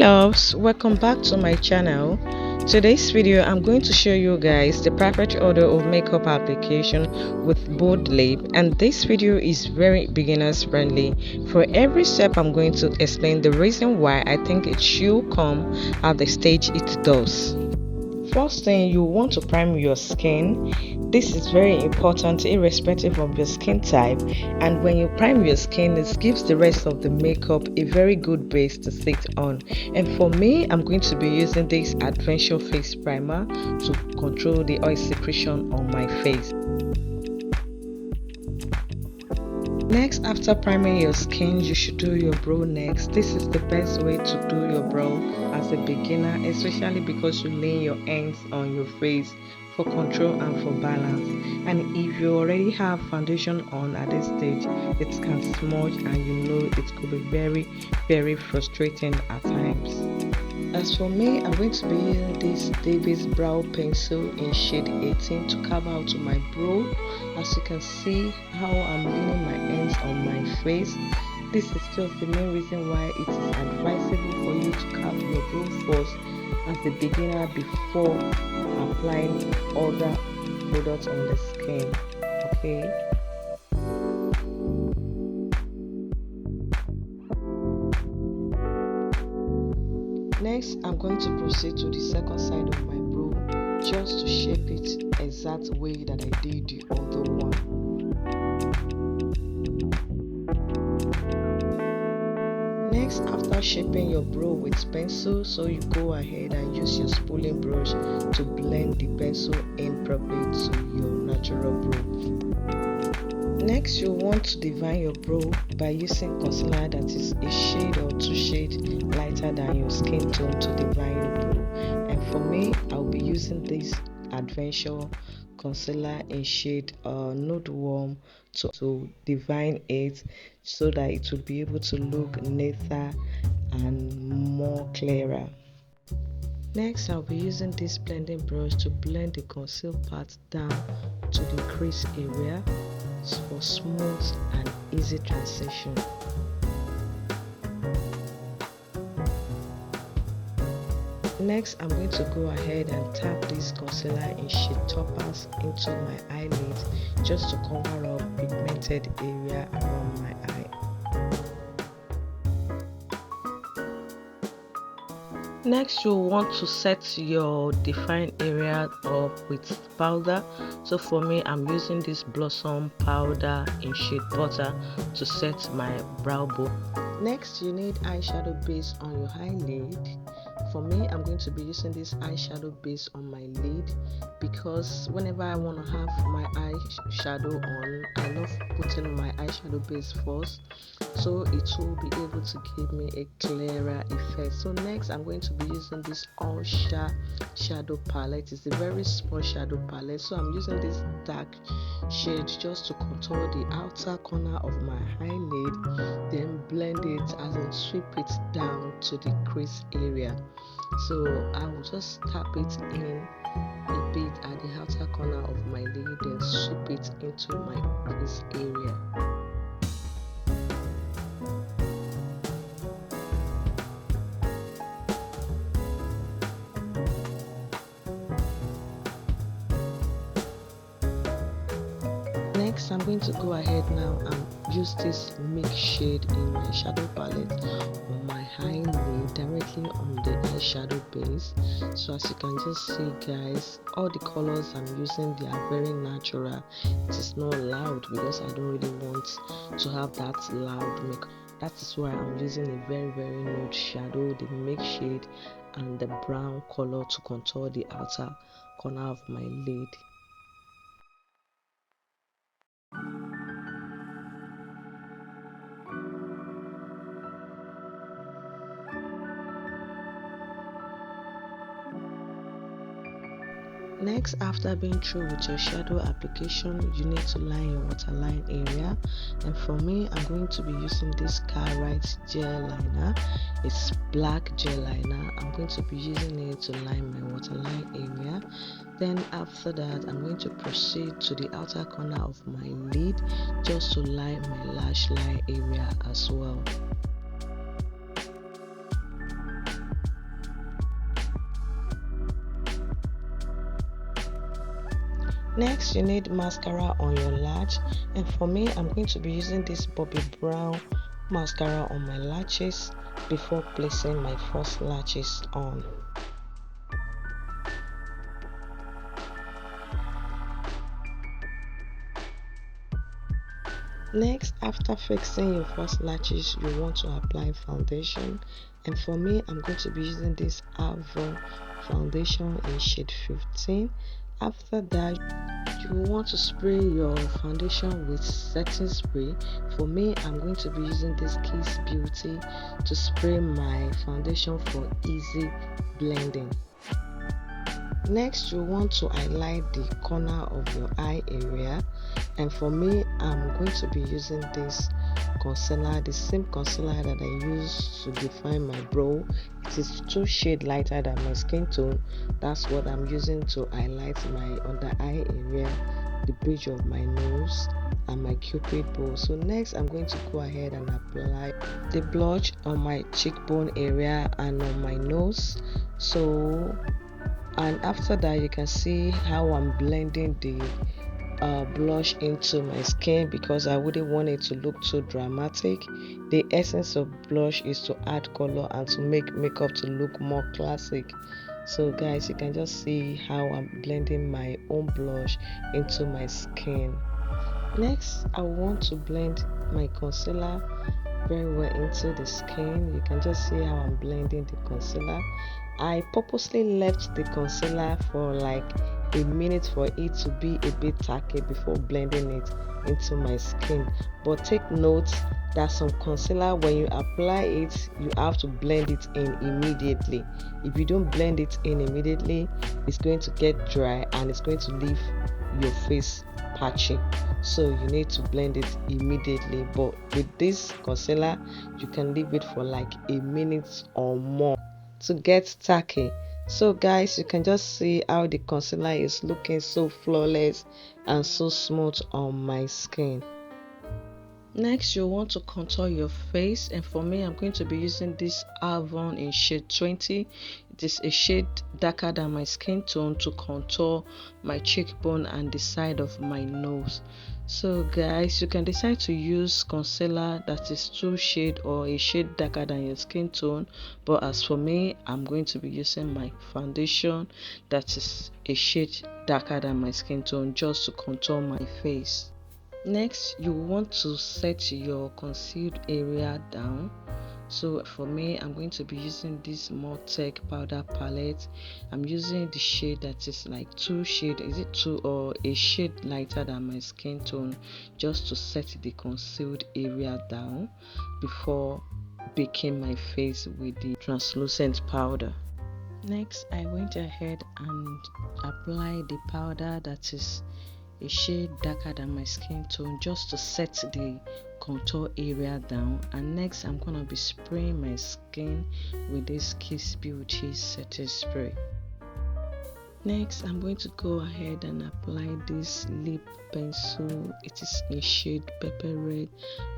Loves, welcome back to my channel. Today's video I'm going to show you guys the perfect order of makeup application with bold lip, and this video is very beginners friendly. For every step I'm going to explain the reason why I think it should come at the stage it does. First thing, you want to prime your skin. This is very important irrespective of your skin type, and when you prime your skin, it gives the rest of the makeup a very good base to sit on. And for me, I'm going to be using this Adventure Face Primer to control the oil secretion on my face. Next, after priming your skin, you should do your brow next. This is the best way to do your brow as a beginner, especially because you lay your hands on your face for control and for balance. And if you already have foundation on at this stage, it can smudge, and you know it could be very frustrating at times. As for me, I'm going to be using this Davis brow pencil in shade 18 to carve out my brow. As you can see how I'm leaning my hands on my face. This is just the main reason why it is advisable for you to carve your brow first as a beginner before applying other products on the skin. Okay. Next, I'm going to proceed to the second side of my brow just to shape it exact way that I did the other one. Next, after shaping your brow with pencil, so you go ahead and use your spooling brush to blend the pencil in properly to your natural brow. Next, you want to define your brow by using concealer that is a shade or two shades lighter than your skin tone to define your brow. And for me, I'll be using this Adventure concealer in shade Nude Warm to define it so that it will be able to look neater and more clearer. Next, I'll be using this blending brush to blend the concealed part down to the crease area for smooth and easy transition. Next, I'm going to go ahead and tap this concealer in shade Topaz into my eyelids just to cover up pigmented area around my eye. Next, you want to set your defined area up with powder. So for me, I'm using this Blossom powder in shade Butter to set my brow bone. Next, you need eyeshadow base on your eyelid. For me, I'm going to be using this eyeshadow base on my lid because whenever I want to have my eyeshadow on, I love putting my eyeshadow base first, so it will be able to give me a clearer effect. So next, I'm going to be using this Usher shadow palette. It's a very small shadow palette, so I'm using this dark shade just to contour the outer corner of my eyelid, then blend it as in sweep it down to the crease area. So I will just tap it in a bit at the outer corner of my lid, then sweep it into my crease area. Next, I'm going to go ahead now and use this mix shade in my shadow palette on my eyelid directly on the eyeshadow base. So as you can just see, guys, all the colors I'm using, they are very natural. It is not loud because I don't really want to have that loud makeup. That is why I'm using a very nude shadow, the mix shade, and the brown color to contour the outer corner of my lid. Next, after being through with your shadow application, you need to line your waterline area, and for me, I'm going to be using this Carrite gel liner. It's black gel liner. I'm going to be using it to line my waterline area. Then after that, I'm going to proceed to the outer corner of my lid just to line my lash line area as well. Next, you need mascara on your lash, and for me, I'm going to be using this Bobbi Brown mascara on my lashes before placing my first lashes on. Next, after fixing your first lashes, you want to apply foundation, and for me, I'm going to be using this Avon foundation in shade 15. After that, you want to spray your foundation with setting spray. For me, I'm going to be using this Kiss Beauty to spray my foundation for easy blending. Next, you want to highlight the corner of your eye area, and for me, I'm going to be using this concealer, the same concealer that I use to define my brow. It is 2 shades lighter than my skin tone. That's what I'm using to highlight my under eye area, the bridge of my nose, and my cupid bow. So next, I'm going to go ahead and apply the blush on my cheekbone area and on my nose. And after that, you can see how I'm blending the blush into my skin, because I wouldn't want it to look too dramatic. The essence of blush is to add color and to make makeup to look more classic. So guys, you can just see how I'm blending my own blush into my skin. Next, I want to blend my concealer very well into the skin. You can just see how I'm blending the concealer. I purposely left the concealer for like a minute for it to be a bit tacky before blending it into my skin. But take note that some concealer, when you apply it, you have to blend it in immediately. If you don't blend it in immediately, it's going to get dry and it's going to leave your face patchy. So you need to blend it immediately. But with this concealer, you can leave it for like a minute or more to get tacky. So guys, you can just see how the concealer is looking so flawless and so smooth on my skin. Next, you want to contour your face, and for me, I'm going to be using this Avon in shade 20. It is a shade darker than my skin tone to contour my cheekbone and the side of my nose. So guys, you can decide to use concealer that is 2 shade or a shade darker than your skin tone, but as for me, I'm going to be using my foundation that is a shade darker than my skin tone just to contour my face. Next, you want to set your concealed area down. So for me, I'm going to be using this Mortec powder palette. I'm using the shade that is like 2 shade, is it 2 or a shade lighter than my skin tone, just to set the concealed area down before baking my face with the translucent powder. Next, I went ahead and applied the powder that is a shade darker than my skin tone, just to set the contour area down. And next, I'm gonna be spraying my skin with this Kiss Beauty setting spray. Next, I'm going to go ahead and apply this lip pencil. It is in shade pepper red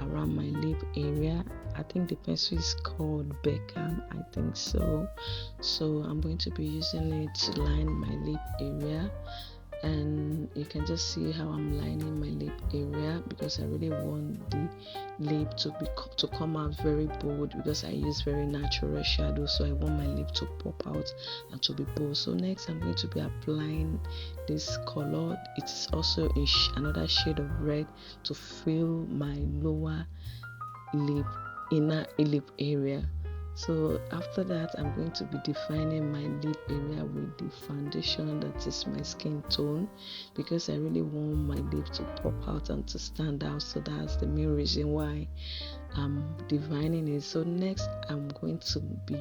around my lip area. I think the pencil is called Beckham, I think so. So I'm going to be using it to line my lip area, and you can just see how I'm lining my lip area, because I really want the lip to come out very bold, because I use very natural shadow, so I want my lip to pop out and to be bold. So next, I'm going to be applying this color. It's also in another shade of red to fill my lower lip, inner lip area. So after that, I'm going to be defining my lip area with the foundation that is my skin tone, because I really want my lip to pop out and to stand out. So that's the main reason why I'm defining it. So next, I'm going to be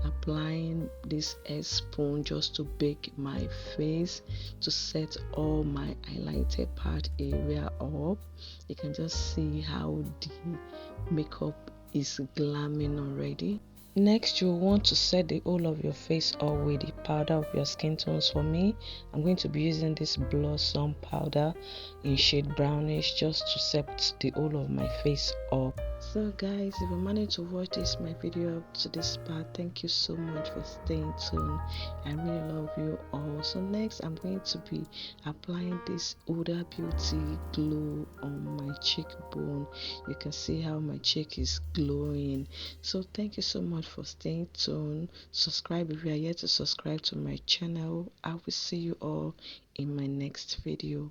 applying this hair spoon just to bake my face, to set all my highlighted part area up. You can just see how the makeup is glamming already. Next, you want to set the whole of your face up with the powder of your skin tones. For me, I'm going to be using this Blossom powder in shade brownish, just to set the whole of my face up. So guys, if you managed to watch my video up to this part, thank you so much for staying tuned. I really love you all. So next I'm going to be applying this Huda Beauty glow on my cheekbone. You can see how my cheek is glowing. So thank you so much for staying tuned. Subscribe if you are yet to subscribe to my channel. I will see you all in my next video. Bye.